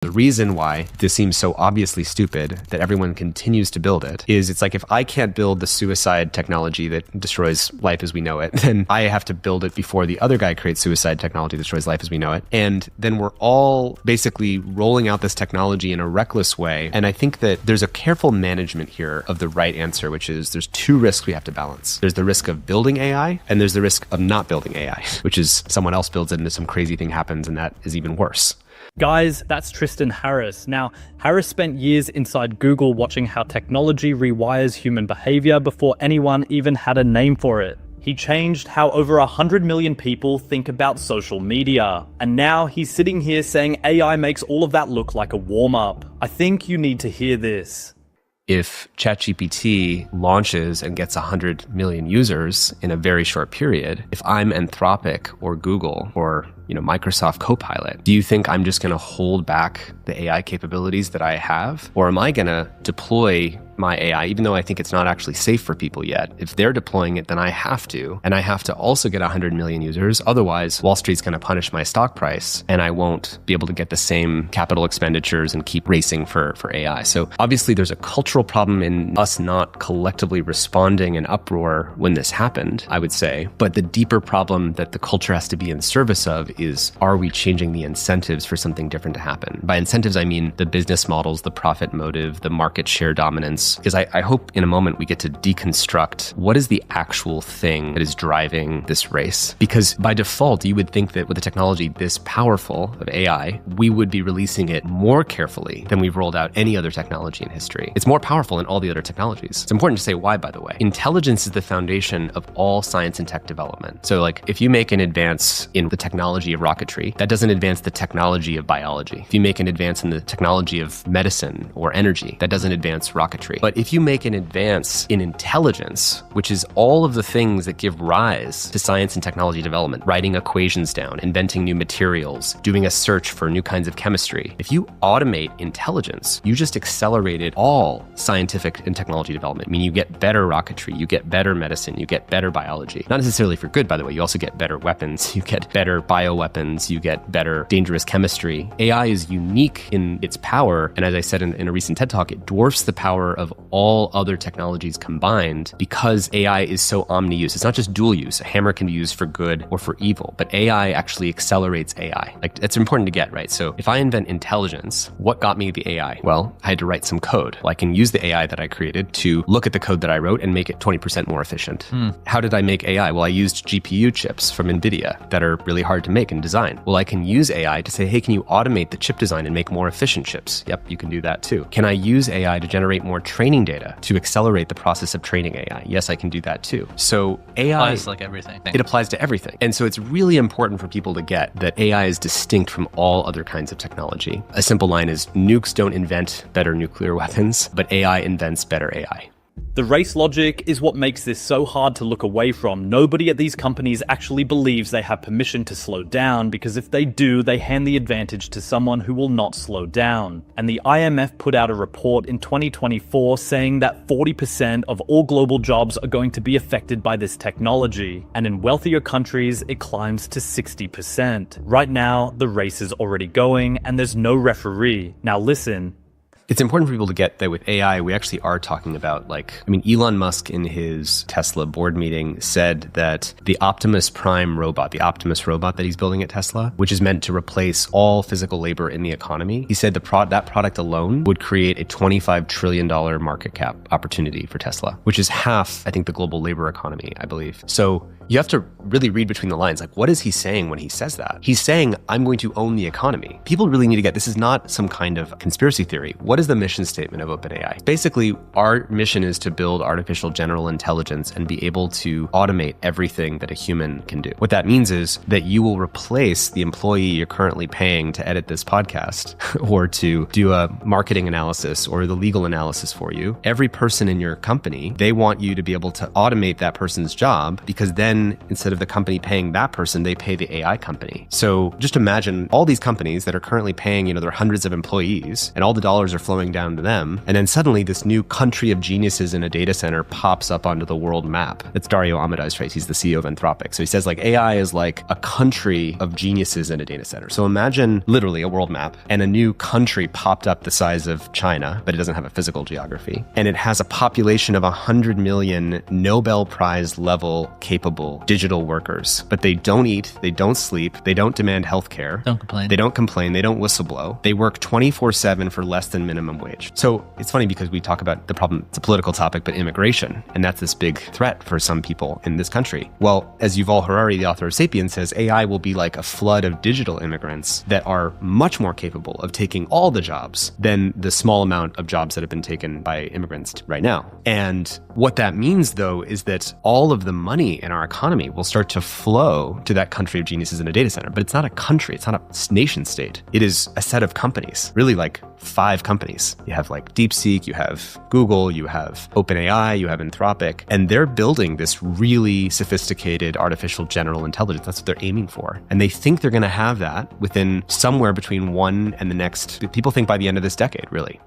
The reason why this seems so obviously stupid that everyone continues to build it is it's like if I can't build the suicide technology that destroys life as we know it, then I have to build it before the other guy creates suicide technology that destroys life as we know it. And then we're all basically rolling out this technology in a reckless way. And I think that there's a careful management here of the right answer, which is there's two risks we have to balance. There's the risk of building AI and there's the risk of not building AI, which is someone else builds it and some crazy thing happens and that is even worse. Guys, that's Tristan Harris. Now, Harris spent years inside Google watching how technology rewires human behavior before anyone even had a name for it. He changed how over 100 million people think about social media. And now he's sitting here saying AI makes all of that look like a warm-up. I think you need to hear this. If ChatGPT launches and gets 100 million users in a very short period, if I'm Anthropic or Google or Microsoft Copilot, do you think I'm just going to hold back the AI capabilities that I have? Or am I going to deploy my AI, even though I think it's not actually safe for people yet? If they're deploying it, then I have to. And I have to also get 100 million users. Otherwise, Wall Street's going to punish my stock price and I won't be able to get the same capital expenditures and keep racing for AI. So obviously there's a cultural problem in us not collectively responding in uproar when this happened, I would say. But the deeper problem that the culture has to be in service of is, are we changing the incentives for something different to happen? By incentives, I mean the business models, the profit motive, the market share dominance. Because I hope in a moment we get to deconstruct what is the actual thing that is driving this race. Because by default, you would think that with a technology this powerful of AI, we would be releasing it more carefully than we've rolled out any other technology in history. It's more powerful than all the other technologies. It's important to say why, by the way. Intelligence is the foundation of all science and tech development. So like if you make an advance in the technology of rocketry, that doesn't advance the technology of biology. If you make an advance in the technology of medicine or energy, that doesn't advance rocketry. But if you make an advance in intelligence, which is all of the things that give rise to science and technology development, writing equations down, inventing new materials, doing a search for new kinds of chemistry, if you automate intelligence, you just accelerated all scientific and technology development. I mean, you get better rocketry, you get better medicine, you get better biology. Not necessarily for good, by the way. You also get better weapons, you get better bioweapons, you get better dangerous chemistry. AI is unique in its power. And as I said in a recent TED Talk, it dwarfs the power of all other technologies combined because AI is so omni-use. It's not just dual use. A hammer can be used for good or for evil, but AI actually accelerates AI. Like, it's important to get, right? So if I invent intelligence, what got me the AI? Well, I had to write some code. Well, I can use the AI that I created to look at the code that I wrote and make it 20% more efficient. How did I make AI? Well, I used GPU chips from NVIDIA that are really hard to make and design. Well, I can use AI to say, hey, can you automate the chip design and make more efficient chips? Yep, you can do that too. Can I use AI to generate more training data to accelerate the process of training AI? Yes, I can do that too. So AI applies like everything. It applies to everything. And so it's really important for people to get that AI is distinct from all other kinds of technology. A simple line is nukes don't invent better nuclear weapons, but AI invents better AI. The race logic is what makes this so hard to look away from. Nobody at these companies actually believes they have permission to slow down, because if they do, they hand the advantage to someone who will not slow down. And the IMF put out a report in 2024 saying that 40% of all global jobs are going to be affected by this technology. And in wealthier countries, it climbs to 60%. Right now, the race is already going and there's no referee. Now listen. It's important for people to get that with AI, we actually are talking about Elon Musk in his Tesla board meeting said that the Optimus Prime robot, the Optimus robot that he's building at Tesla, which is meant to replace all physical labor in the economy, he said that product alone would create a $25 trillion market cap opportunity for Tesla, which is half, I think, the global labor economy, I believe. So you have to really read between the lines. Like, what is he saying when he says that? He's saying, I'm going to own the economy. People really need to get, this is not some kind of conspiracy theory. What is the mission statement of OpenAI? Basically, our mission is to build artificial general intelligence and be able to automate everything that a human can do. What that means is that you will replace the employee you're currently paying to edit this podcast or to do a marketing analysis or the legal analysis for you. Every person in your company, they want you to be able to automate that person's job, because then then instead of the company paying that person, they pay the AI company. So just imagine all these companies that are currently paying, their hundreds of employees, and all the dollars are flowing down to them. And then suddenly this new country of geniuses in a data center pops up onto the world map. It's Dario Amadai's phrase. He's the CEO of Anthropic. So he says AI is like a country of geniuses in a data center. So imagine literally a world map and a new country popped up the size of China, but it doesn't have a physical geography. And it has a population of 100 million Nobel Prize level capable digital workers. But they don't eat, they don't sleep, they don't demand healthcare. Don't complain. They don't complain, they don't whistleblow. They work 24/7 for less than minimum wage. So it's funny because we talk about the problem, it's a political topic, but immigration. And that's this big threat for some people in this country. Well, as Yuval Harari, the author of Sapiens, says, AI will be like a flood of digital immigrants that are much more capable of taking all the jobs than the small amount of jobs that have been taken by immigrants right now. And what that means, though, is that all of the money in our economy will start to flow to that country of geniuses in a data center. But it's not a country, it's not a nation state. It is a set of companies, really like 5 companies. You have DeepSeek, you have Google, you have OpenAI, you have Anthropic, and they're building this really sophisticated artificial general intelligence. That's what they're aiming for. And they think they're going to have that within somewhere between one and the next, people think by the end of this decade, really.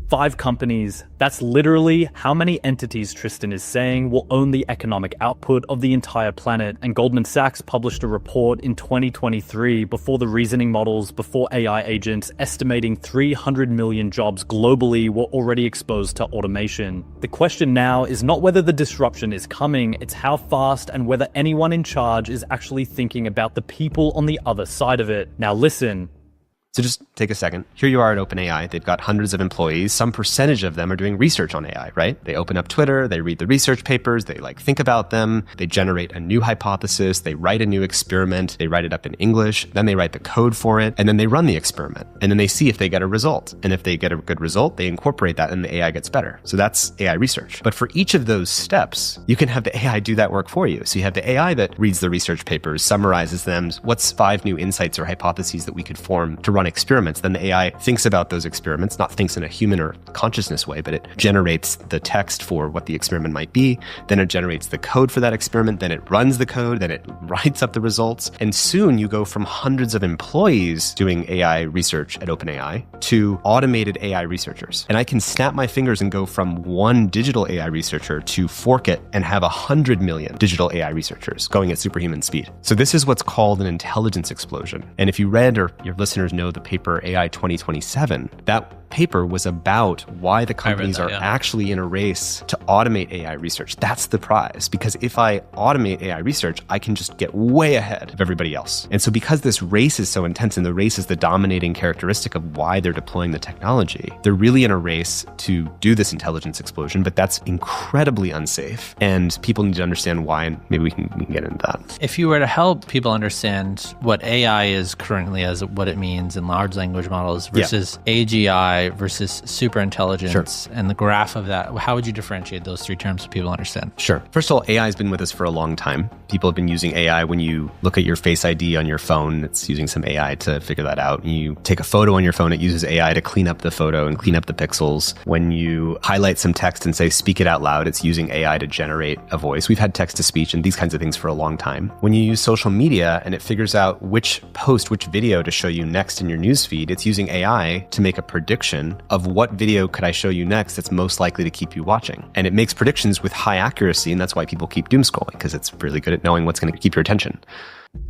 5 companies. That's literally how many entities Tristan is saying will own the economic output of the entire planet. And Goldman Sachs published a report in 2023 before the reasoning models, before AI agents, estimating 300 million jobs globally were already exposed to automation. The question now is not whether the disruption is coming, it's how fast and whether anyone in charge is actually thinking about the people on the other side of it. Now listen. So just take a second. Here you are at OpenAI. They've got hundreds of employees. Some percentage of them are doing research on AI, right? They open up Twitter, they read the research papers, they think about them, they generate a new hypothesis, they write a new experiment, they write it up in English, then they write the code for it, and then they run the experiment. And then they see if they get a result. And if they get a good result, they incorporate that and the AI gets better. So that's AI research. But for each of those steps, you can have the AI do that work for you. So you have the AI that reads the research papers, summarizes them, what's 5 new insights or hypotheses that we could form to run experiments. Then the AI thinks about those experiments, not thinks in a human or consciousness way, but it generates the text for what the experiment might be. Then it generates the code for that experiment. Then it runs the code. Then it writes up the results. And soon you go from hundreds of employees doing AI research at OpenAI to automated AI researchers. And I can snap my fingers and go from one digital AI researcher to fork it and have 100 million digital AI researchers going at superhuman speed. So this is what's called an intelligence explosion. And if you read, or your listeners know, the paper AI 2027, that paper was about why the companies are actually in a race to automate AI research. That's the prize. Because if I automate AI research, I can just get way ahead of everybody else. And so because this race is so intense and the race is the dominating characteristic of why they're deploying the technology, they're really in a race to do this intelligence explosion, but that's incredibly unsafe. And people need to understand why, and maybe we can get into that. If you were to help people understand what AI is currently as what it means in large language models versus AGI versus superintelligence and the graph of that, how would you differentiate those 3 terms so people understand? Sure. First of all, AI has been with us for a long time. People have been using AI. When you look at your Face ID on your phone, it's using some AI to figure that out. When you take a photo on your phone, it uses AI to clean up the photo and clean up the pixels. When you highlight some text and say, speak it out loud, it's using AI to generate a voice. We've had text to speech and these kinds of things for a long time. When you use social media and it figures out which post, which video to show you next in your newsfeed, it's using AI to make a prediction of what video could I show you next that's most likely to keep you watching. And it makes predictions with high accuracy, and that's why people keep doom scrolling, because it's really good at knowing what's going to keep your attention.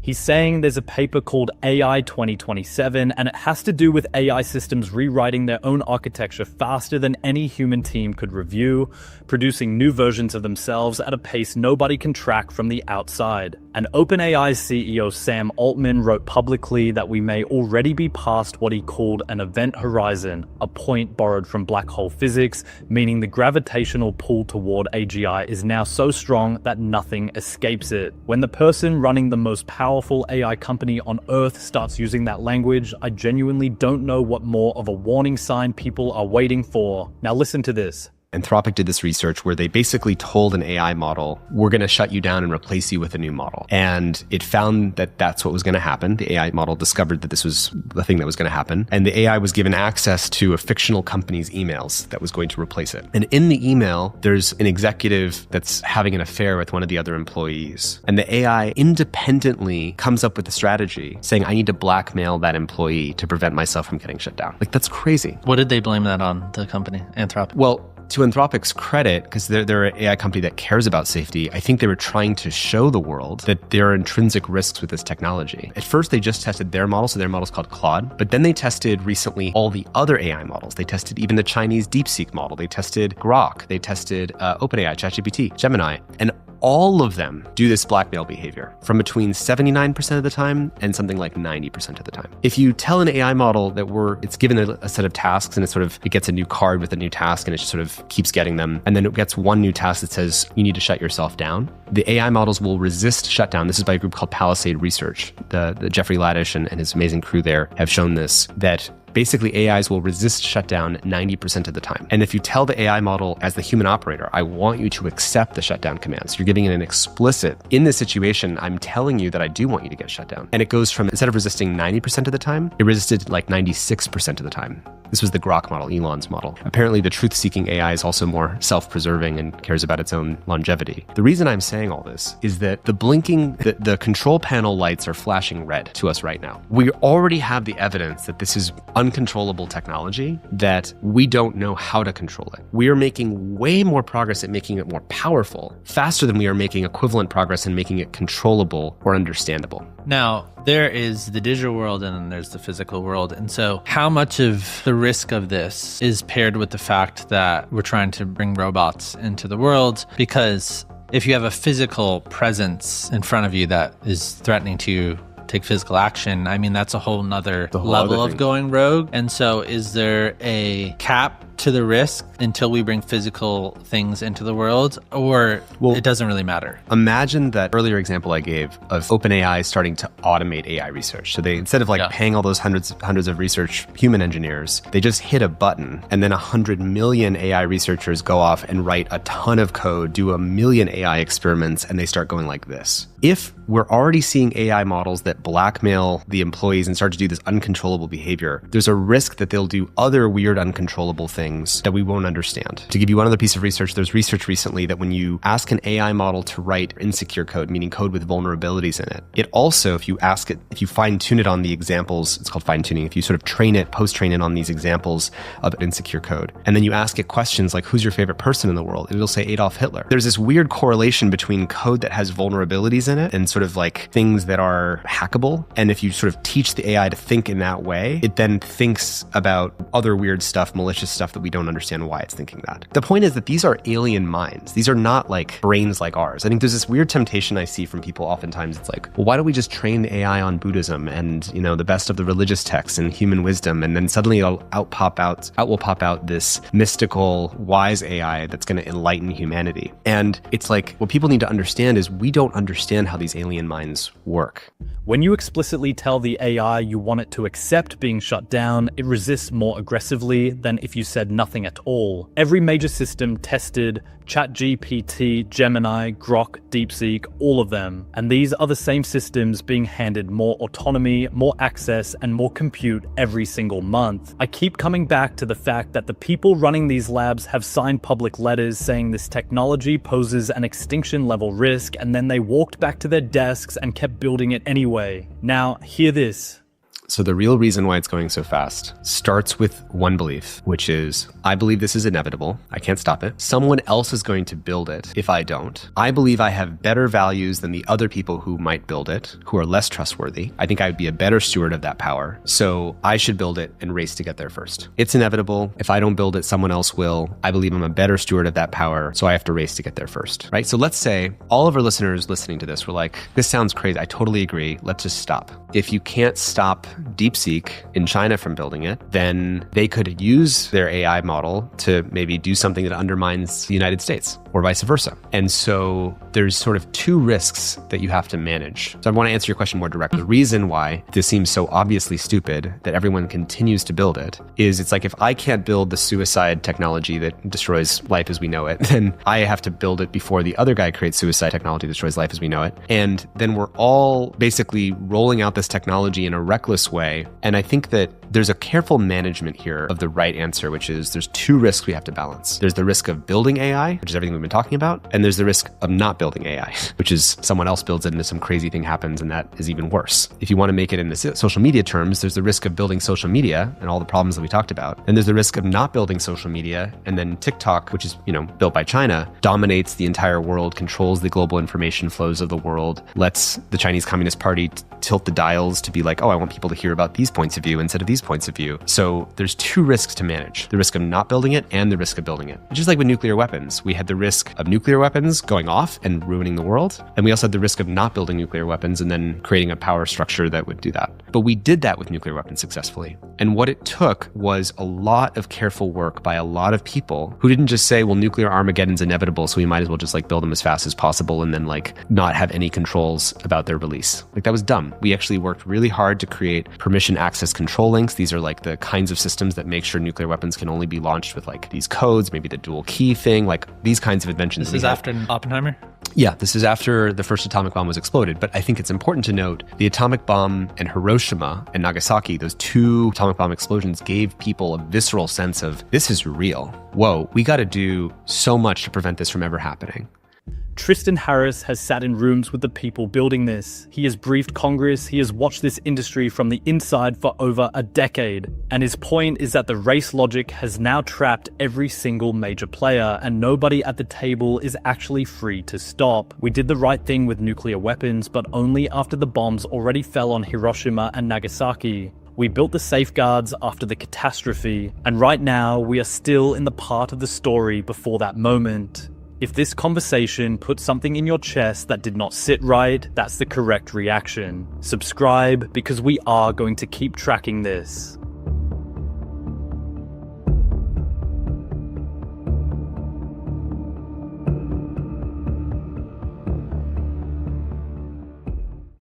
He's saying there's a paper called AI 2027, and it has to do with AI systems rewriting their own architecture faster than any human team could review, producing new versions of themselves at a pace nobody can track from the outside. And OpenAI's CEO Sam Altman wrote publicly that we may already be past what he called an event horizon, a point borrowed from black hole physics, meaning the gravitational pull toward AGI is now so strong that nothing escapes it. When the person running the most powerful AI company on Earth starts using that language, I genuinely don't know what more of a warning sign people are waiting for. Now listen to this. Anthropic did this research where they basically told an AI model, we're going to shut you down and replace you with a new model. And it found that that's what was going to happen. The AI model discovered that this was the thing that was going to happen. And the AI was given access to a fictional company's emails that was going to replace it. And in the email, there's an executive that's having an affair with one of the other employees. And the AI independently comes up with a strategy saying, I need to blackmail that employee to prevent myself from getting shut down. Like, that's crazy. What did they blame that on, the company, Anthropic? Well, to Anthropic's credit, because they're an AI company that cares about safety, I think they were trying to show the world that there are intrinsic risks with this technology. At first, they just tested their model, so their model's called Claude. But then they tested recently all the other AI models. They tested even the Chinese DeepSeek model. They tested Grok. They tested OpenAI, ChatGPT, Gemini. And all of them do this blackmail behavior from between 79% of the time and something like 90% of the time. If you tell an AI model that it's given a set of tasks and it gets a new card with a new task and it just sort of keeps getting them, and then it gets one new task that says you need to shut yourself down, the AI models will resist shutdown. This is by a group called Palisade Research. The Jeffrey Laddish and his amazing crew there have shown this, that basically AIs will resist shutdown 90% of the time. And if you tell the AI model as the human operator, I want you to accept the shutdown commands, you're giving it an explicit, in this situation, I'm telling you that I do want you to get shut down. And it goes from, instead of resisting 90% of the time, it resisted like 96% of the time. This was the Grok model, Elon's model. Apparently, the truth-seeking AI is also more self-preserving and cares about its own longevity. The reason I'm saying all this is that the control panel lights are flashing red to us right now. We already have the evidence that this is uncontrollable technology, that we don't know how to control it. We are making way more progress at making it more powerful, faster than we are making equivalent progress in making it controllable or understandable. Now, there is the digital world and then there's the physical world. And so how much of the risk of this is paired with the fact that we're trying to bring robots into the world? Because if you have a physical presence in front of you that is threatening to take physical action, I mean, that's a whole nother level of going rogue. And so is there a cap to the risk until we bring physical things into the world, or it doesn't really matter? Imagine that earlier example I gave of OpenAI starting to automate AI research. So they, instead of paying all those hundreds of research human engineers, they just hit a button and then 100 million AI researchers go off and write a ton of code, do 1 million AI experiments, and they start going like this. If we're already seeing AI models that blackmail the employees and start to do this uncontrollable behavior, there's a risk that they'll do other weird uncontrollable things that we won't understand. To give you one other piece of research, there's research recently that when you ask an AI model to write insecure code, meaning code with vulnerabilities in it, it also, if you ask it, if you fine tune it on the examples, it's called fine tuning, if you sort of train it, post-train it on these examples of insecure code, and then you ask it questions like, who's your favorite person in the world? It'll say Adolf Hitler. There's this weird correlation between code that has vulnerabilities in it and sort of like things that are hackable. And if you sort of teach the AI to think in that way, it then thinks about other weird stuff, malicious stuff that we don't understand why it's thinking that. The point is that these are alien minds. These are not like brains like ours. I think there's this weird temptation I see from people oftentimes. It's like, well, why don't we just train the AI on Buddhism and, the best of the religious texts and human wisdom? And then suddenly out will pop out this mystical, wise AI that's going to enlighten humanity. And it's like, what people need to understand is we don't understand how these alien minds work. When you explicitly tell the AI you want it to accept being shut down, it resists more aggressively than if you said nothing at all. Every major system tested, ChatGPT, Gemini, Grok, DeepSeek, all of them. And these are the same systems being handed more autonomy, more access, and more compute every single month. I keep coming back to the fact that the people running these labs have signed public letters saying this technology poses an extinction-level risk, and then they walked back to their desks and kept building it anyway. Now, hear this. So the real reason why it's going so fast starts with one belief, which is, I believe this is inevitable. I can't stop it. Someone else is going to build it if I don't. I believe I have better values than the other people who might build it, who are less trustworthy. I think I would be a better steward of that power. So I should build it and race to get there first. It's inevitable. If I don't build it, someone else will. I believe I'm a better steward of that power, so I have to race to get there first, right? So let's say all of our listeners listening to this were like, this sounds crazy. I totally agree. Let's just stop. If you can't stop DeepSeek in China from building it, then they could use their AI model to maybe do something that undermines the United States or vice versa. And so there's sort of two risks that you have to manage. So I want to answer your question more directly. The reason why this seems so obviously stupid that everyone continues to build it is it's like, if I can't build the suicide technology that destroys life as we know it, then I have to build it before the other guy creates suicide technology that destroys life as we know it. And then we're all basically rolling out this technology in a reckless way. And I think that there's a careful management here of the right answer, which is there's two risks we have to balance. There's the risk of building AI, which is everything we've been talking about. And there's the risk of not building AI, which is someone else builds it and some crazy thing happens, and that is even worse. If you want to make it in the social media terms, there's the risk of building social media and all the problems that we talked about. And there's the risk of not building social media. And then TikTok, which is, built by China, dominates the entire world, controls the global information flows of the world, lets the Chinese Communist Party tilt the dials to be like, oh, I want people to hear about these points of view instead of these points of view. So there's two risks to manage: the risk of not building it and the risk of building it. Just like with nuclear weapons, we had the risk of nuclear weapons going off and ruining the world. And we also had the risk of not building nuclear weapons and then creating a power structure that would do that. But we did that with nuclear weapons successfully. And what it took was a lot of careful work by a lot of people who didn't just say, well, nuclear Armageddon's inevitable, so we might as well just build them as fast as possible and then not have any controls about their release. That was dumb. We actually worked really hard to create permission access control links. These are the kinds of systems that make sure nuclear weapons can only be launched with these codes, maybe the dual key thing, these kinds of inventions. This is after Oppenheimer? Yeah, this is after the first atomic bomb was exploded. But I think it's important to note the atomic bomb and Hiroshima and Nagasaki, those two atomic bomb explosions, gave people a visceral sense of, this is real. Whoa, we got to do so much to prevent this from ever happening. Tristan Harris has sat in rooms with the people building this. He has briefed Congress. He has watched this industry from the inside for over a decade. And his point is that the race logic has now trapped every single major player, and nobody at the table is actually free to stop. We did the right thing with nuclear weapons, but only after the bombs already fell on Hiroshima and Nagasaki. We built the safeguards after the catastrophe, and right now we are still in the part of the story before that moment. If this conversation put something in your chest that did not sit right, that's the correct reaction. Subscribe, because we are going to keep tracking this.